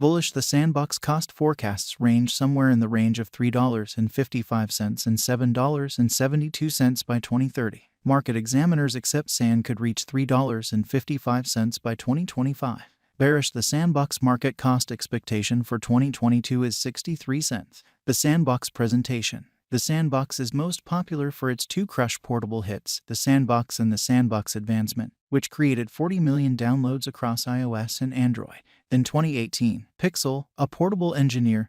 Bullish, the Sandbox cost forecasts range somewhere in the range of $3.55 and $7.72 by 2030. Market examiners accept Sand could reach $3.55 by 2025. Bearish, the Sandbox market cost expectation for 2022 is 63 cents. The Sandbox presentation. The Sandbox is most popular for its two crush portable hits, the Sandbox and the Sandbox Advancement, which created 40 million downloads across iOS and Android. In 2018, Pixel, a portable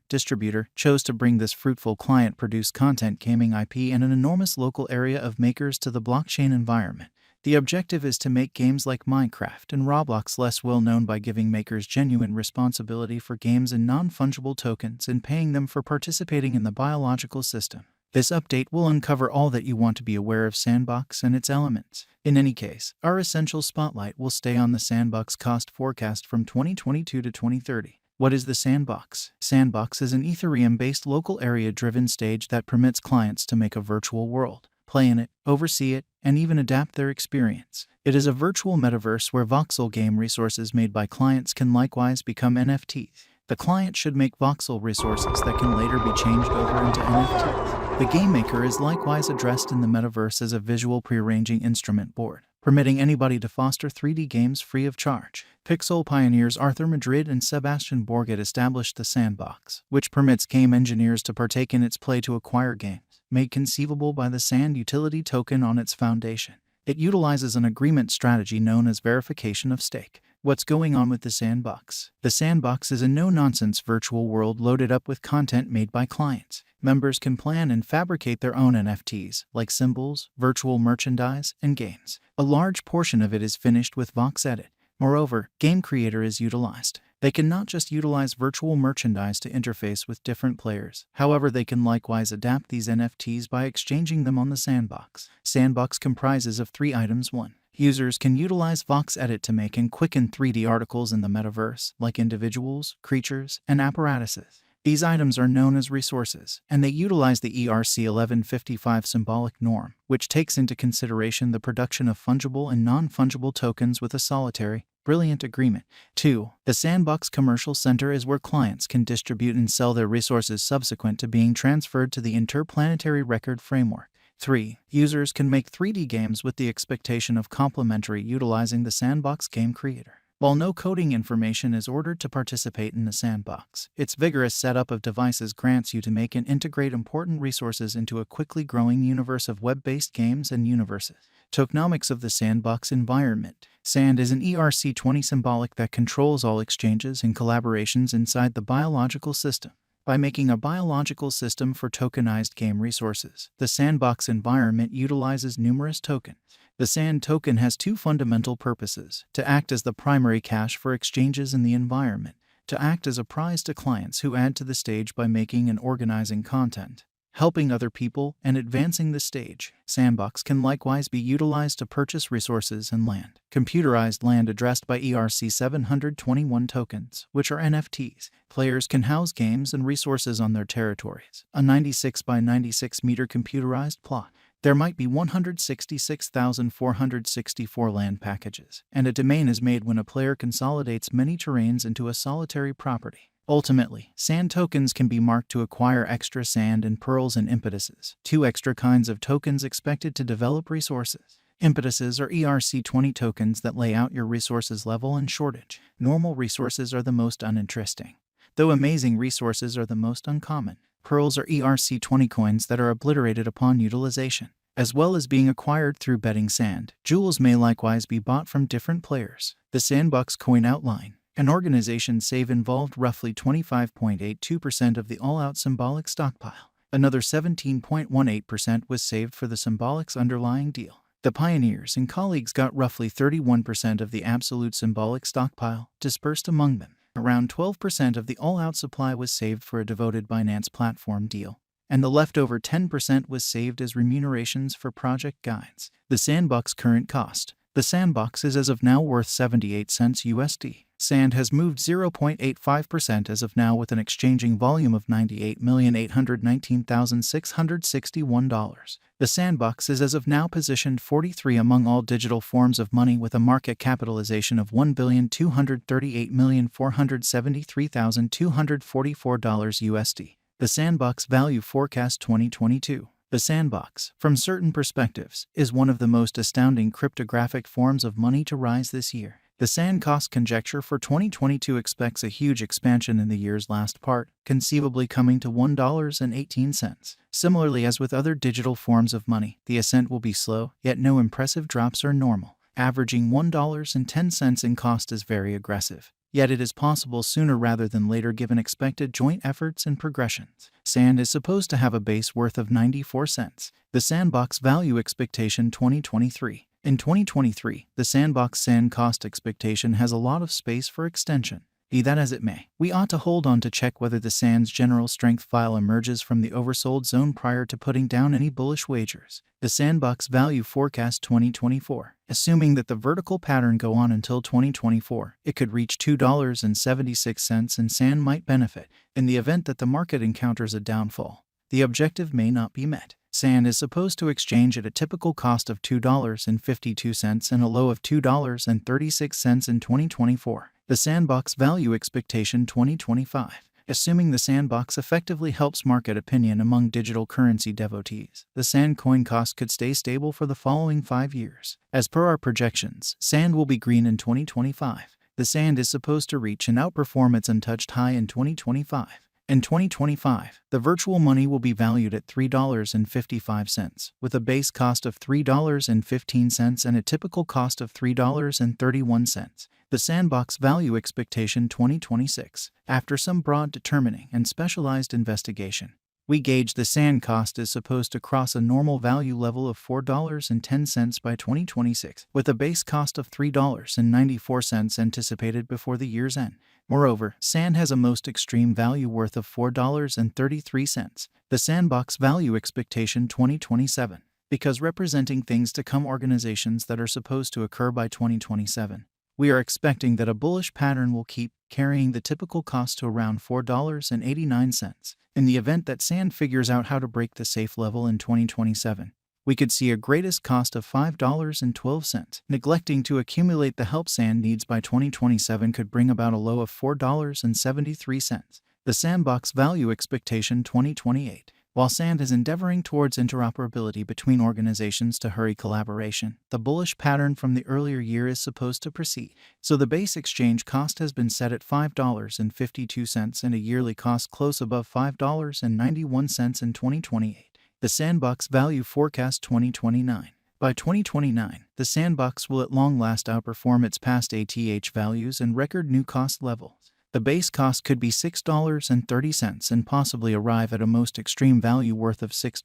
distributor, chose to bring this fruitful client-produced content gaming IP and an enormous local area of makers to the blockchain environment. The objective is to make games like Minecraft and Roblox less well-known by giving makers genuine responsibility for games and non-fungible tokens and paying them for participating in the biological system. This update will uncover all that you want to be aware of Sandbox and its elements. In any case, our essential spotlight will stay on the Sandbox cost forecast from 2022 to 2030. What is the Sandbox? Sandbox is an Ethereum-based local area-driven stage that permits clients to make a virtual world, play in it, oversee it, and even adapt their experience. It is a virtual metaverse where voxel game resources made by clients can likewise become NFTs. The client should make voxel resources that can later be changed over into NFTs. The game maker is likewise addressed in the metaverse as a visual prearranging instrument board, permitting anybody to foster 3D games free of charge. Pixel pioneers Arthur Madrid and Sebastian Borget established the Sandbox, which permits game engineers to partake in its play to acquire games, made conceivable by the Sand utility token on its foundation. It utilizes an agreement strategy known as verification of stake. What's going on with the Sandbox? The Sandbox is a no-nonsense virtual world loaded up with content made by clients. Members can plan and fabricate their own NFTs, like symbols, virtual merchandise, and games. A large portion of it is finished with Vox Edit. Moreover, Game Creator is utilized. They can not just utilize virtual merchandise to interface with different players. However, they can likewise adapt these NFTs by exchanging them on the Sandbox. Sandbox comprises of 3 items. 1. Users can utilize Vox Edit to make and quicken 3D articles in the metaverse, like individuals, creatures, and apparatuses. These items are known as resources, and they utilize the ERC 1155 symbolic norm, which takes into consideration the production of fungible and non-fungible tokens with a solitary, brilliant agreement. 2. The Sandbox Commercial Center is where clients can distribute and sell their resources subsequent to being transferred to the Interplanetary Record Framework. 3. Users can make 3D games with the expectation of complementary utilizing the Sandbox Game Creator. While no coding information is ordered to participate in the Sandbox, its vigorous setup of devices grants you to make and integrate important resources into a quickly growing universe of web-based games and universes. Tokenomics of the Sandbox environment. Sand is an ERC20 symbolic that controls all exchanges and collaborations inside the biological system. By making a biological system for tokenized game resources, the Sandbox environment utilizes numerous tokens. The Sand token has 2 fundamental purposes: to act as the primary cache for exchanges in the environment, to act as a prize to clients who add to the stage by making and organizing content, helping other people, and advancing the stage. Sandbox can likewise be utilized to purchase resources and land. Computerized land addressed by ERC 721 tokens, which are NFTs. Players can house games and resources on their territories. A 96 by 96 meter computerized plot. There might be 166,464 land packages, and a domain is made when a player consolidates many terrains into a solitary property. Ultimately, sand tokens can be marked to acquire extra sand and pearls and impetuses, 2 extra kinds of tokens expected to develop resources. Impetuses are ERC20 tokens that lay out your resources level and shortage. Normal resources are the most uninteresting, though amazing resources are the most uncommon. Pearls are ERC20 coins that are obliterated upon utilization, as well as being acquired through betting sand. Jewels may likewise be bought from different players. The Sandbox coin outline. An organization save involved roughly 25.82% of the all-out symbolic stockpile. Another 17.18% was saved for the Symbolic's underlying deal. The pioneers and colleagues got roughly 31% of the absolute symbolic stockpile, dispersed among them. Around 12% of the all-out supply was saved for a devoted Binance platform deal, and the leftover 10% was saved as remunerations for project guides. The Sandbox current cost. The Sandbox is as of now worth 78 cents USD. Sand has moved 0.85% as of now with an exchanging volume of $98,819,661. The Sandbox is as of now positioned 43 among all digital forms of money with a market capitalization of $1,238,473,244 USD. The Sandbox Value Forecast 2022. The Sandbox, from certain perspectives, is one of the most astounding cryptographic forms of money to rise this year. The Sand Cost Conjecture for 2022 expects a huge expansion in the year's last part, conceivably coming to $1.18. Similarly, as with other digital forms of money, the ascent will be slow, yet no impressive drops are normal. Averaging $1.10 in cost is very aggressive. Yet it is possible sooner rather than later given expected joint efforts and progressions. Sand is supposed to have a base worth of 94 cents. The Sandbox Value Expectation 2023. In 2023, the Sandbox Sand Cost Expectation has a lot of space for extension. Be that as it may, we ought to hold on to check whether the Sand's general strength file emerges from the oversold zone prior to putting down any bullish wagers. The Sandbox Value Forecast 2024. Assuming that the vertical pattern go on until 2024, it could reach $2.76 and Sand might benefit. In the event that the market encounters a downfall, the objective may not be met. Sand is supposed to exchange at a typical cost of $2.52 and a low of $2.36 in 2024. The Sandbox Value Expectation 2025. Assuming the Sandbox effectively helps market opinion among digital currency devotees, the Sand coin cost could stay stable for the following 5 years. As per our projections, Sand will be green in 2025. The Sand is supposed to reach and outperform its untouched high in 2025. In 2025, the virtual money will be valued at $3.55, with a base cost of $3.15 and a typical cost of $3.31. The Sandbox Value Expectation 2026. After some broad determining and specialized investigation, we gauge the Sand cost is supposed to cross a normal value level of $4.10 by 2026, with a base cost of $3.94 anticipated before the year's end. Moreover, Sand has a most extreme value worth of $4.33. The Sandbox Value Expectation 2027. Because representing things to come organizations that are supposed to occur by 2027, we are expecting that a bullish pattern will keep carrying the typical cost to around $4.89. In the event that Sand figures out how to break the safe level in 2027, we could see a greatest cost of $5.12. Neglecting to accumulate the help Sand needs by 2027 could bring about a low of $4.73. The Sandbox Value Expectation 2028. While Sand is endeavoring towards interoperability between organizations to hurry collaboration, the bullish pattern from the earlier year is supposed to proceed. So the base exchange cost has been set at $5.52 and a yearly cost close above $5.91 in 2028. The Sandbox Value Forecast 2029. By 2029, the Sandbox will at long last outperform its past ATH values and record new cost levels. The base cost could be $6.30 and possibly arrive at a most extreme value worth of $6.